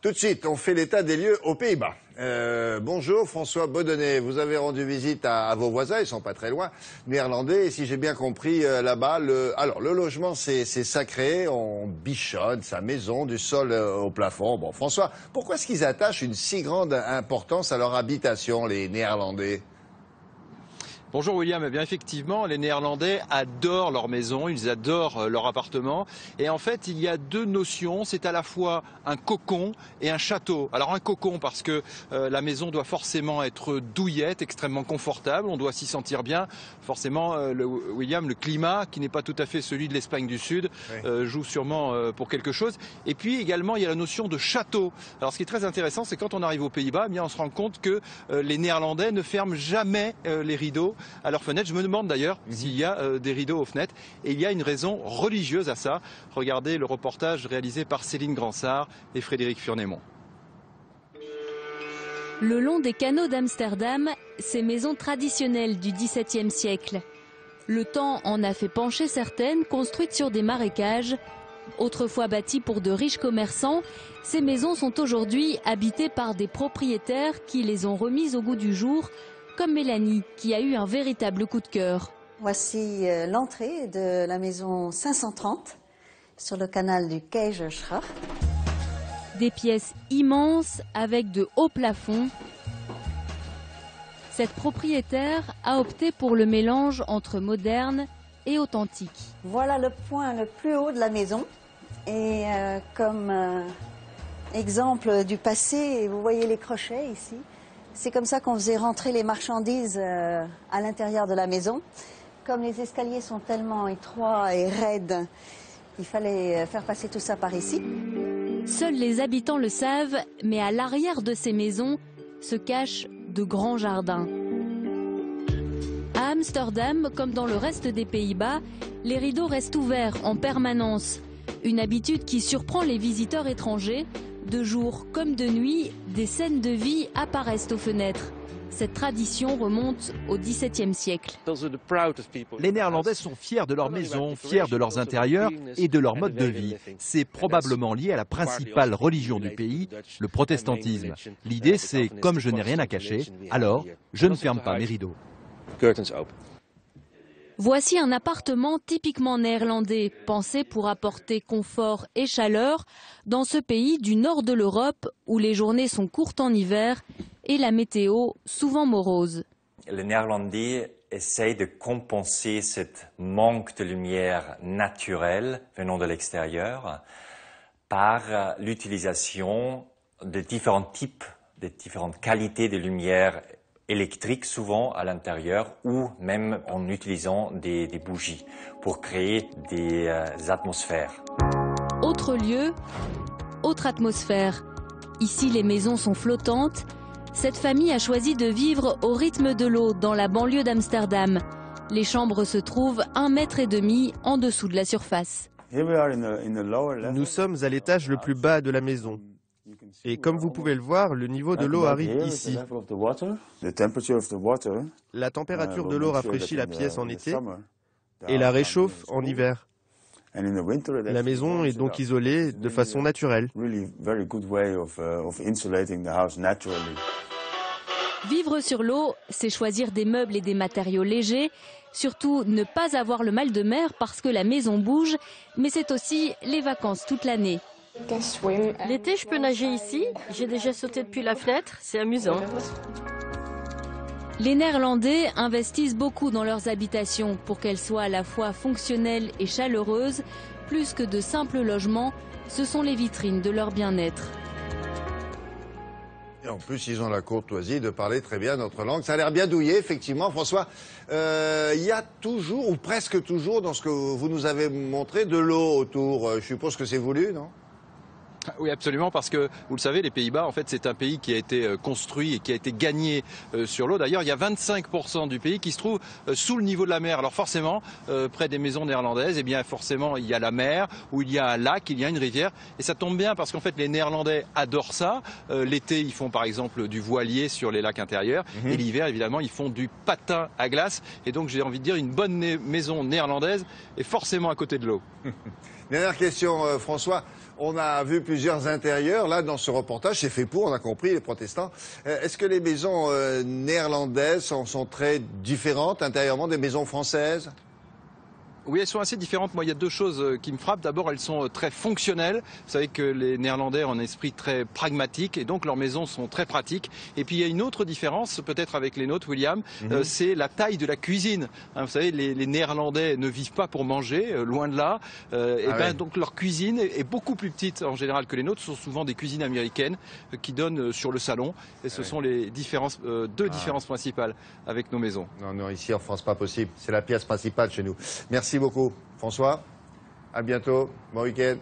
Tout de suite, on fait l'état des lieux aux Pays-Bas. Bonjour François Baudonnet, vous avez rendu visite à vos voisins, ils sont pas très loin, néerlandais, et si j'ai bien compris, là-bas, le logement c'est sacré, on bichonne sa maison du sol au plafond. Bon François, pourquoi est-ce qu'ils attachent une si grande importance à leur habitation, les Néerlandais ? Bonjour William, eh bien effectivement les Néerlandais adorent leur maison, ils adorent leur appartement et en fait il y a deux notions, c'est à la fois un cocon et un château. Alors un cocon parce que la maison doit forcément être douillette, extrêmement confortable, on doit s'y sentir bien. Forcément William, le climat qui n'est pas tout à fait celui de l'Espagne du Sud joue sûrement pour quelque chose. Et puis également il y a la notion de château. Alors ce qui est très intéressant c'est quand on arrive aux Pays-Bas, eh bien on se rend compte que les Néerlandais ne ferment jamais les rideaux à leurs fenêtres. Je me demande d'ailleurs s'il y a des rideaux aux fenêtres. Et il y a une raison religieuse à ça. Regardez le reportage réalisé par Céline Gransart et Frédéric Furnémont. Le long des canaux d'Amsterdam, ces maisons traditionnelles du XVIIe siècle. Le temps en a fait pencher certaines, construites sur des marécages. Autrefois bâties pour de riches commerçants, ces maisons sont aujourd'hui habitées par des propriétaires qui les ont remises au goût du jour, comme Mélanie, qui a eu un véritable coup de cœur. Voici l'entrée de la maison 530 sur le canal du Keizersgracht. Des pièces immenses avec de hauts plafonds. Cette propriétaire a opté pour le mélange entre moderne et authentique. Voilà le point le plus haut de la maison. Et comme exemple du passé, vous voyez les crochets ici. C'est comme ça qu'on faisait rentrer les marchandises à l'intérieur de la maison. Comme les escaliers sont tellement étroits et raides, il fallait faire passer tout ça par ici. Seuls les habitants le savent, mais à l'arrière de ces maisons se cachent de grands jardins. À Amsterdam, comme dans le reste des Pays-Bas, les rideaux restent ouverts en permanence. Une habitude qui surprend les visiteurs étrangers. De jour comme de nuit, des scènes de vie apparaissent aux fenêtres. Cette tradition remonte au XVIIe siècle. Les Néerlandais sont fiers de leur maison, fiers de leurs intérieurs et de leur mode de vie. C'est probablement lié à la principale religion du pays, le protestantisme. L'idée c'est, comme je n'ai rien à cacher, alors je ne ferme pas mes rideaux. Voici un appartement typiquement néerlandais, pensé pour apporter confort et chaleur dans ce pays du nord de l'Europe où les journées sont courtes en hiver et la météo souvent morose. Les Néerlandais essayent de compenser ce manque de lumière naturelle venant de l'extérieur par l'utilisation de différents types, de différentes qualités de lumière électrique souvent à l'intérieur ou même en utilisant des bougies pour créer des atmosphères. Autre lieu, autre atmosphère. Ici les maisons sont flottantes. Cette famille a choisi de vivre au rythme de l'eau dans la banlieue d'Amsterdam. Les chambres se trouvent 1,5 mètre en dessous de la surface. Nous sommes à l'étage le plus bas de la maison. Et comme vous pouvez le voir, le niveau de l'eau arrive ici. La température de l'eau rafraîchit la pièce en été et la réchauffe en hiver. La maison est donc isolée de façon naturelle. Vivre sur l'eau, c'est choisir des meubles et des matériaux légers, surtout ne pas avoir le mal de mer parce que la maison bouge, mais c'est aussi les vacances toute l'année. L'été, je peux nager ici. J'ai déjà sauté depuis la fenêtre. C'est amusant. Les Néerlandais investissent beaucoup dans leurs habitations pour qu'elles soient à la fois fonctionnelles et chaleureuses. Plus que de simples logements, ce sont les vitrines de leur bien-être. Et en plus, ils ont la courtoisie de parler très bien notre langue. Ça a l'air bien douillé, effectivement. François, il y a toujours, ou presque toujours, dans ce que vous nous avez montré, de l'eau autour. Je suppose que c'est voulu, non ? Oui, absolument, parce que, vous le savez, les Pays-Bas, en fait, c'est un pays qui a été construit et qui a été gagné sur l'eau. D'ailleurs, il y a 25% du pays qui se trouve sous le niveau de la mer. Alors forcément, près des maisons néerlandaises, eh bien, forcément, il y a la mer, où il y a un lac, il y a une rivière. Et ça tombe bien parce qu'en fait, les Néerlandais adorent ça. L'été, ils font par exemple du voilier sur les lacs intérieurs. Et l'hiver, évidemment, ils font du patin à glace. Et donc, j'ai envie de dire, une bonne maison néerlandaise est forcément à côté de l'eau. Dernière question, François. On a vu plusieurs intérieurs. Là, dans ce reportage, c'est fait pour, on a compris, les protestants. Est-ce que les maisons néerlandaises sont très différentes intérieurement des maisons françaises ? Oui, elles sont assez différentes. Moi, il y a deux choses qui me frappent. D'abord, elles sont très fonctionnelles. Vous savez que les Néerlandais ont un esprit très pragmatique et donc leurs maisons sont très pratiques. Et puis, il y a une autre différence, peut-être avec les nôtres, William, c'est la taille de la cuisine. Vous savez, les Néerlandais ne vivent pas pour manger, loin de là. Donc, leur cuisine est beaucoup plus petite en général que les nôtres. Ce sont souvent des cuisines américaines qui donnent sur le salon. Et ce sont les différences, deux différences principales avec nos maisons. Non, ici en France, pas possible. C'est la pièce principale chez nous. Merci beaucoup, François. À bientôt. Bon week-end.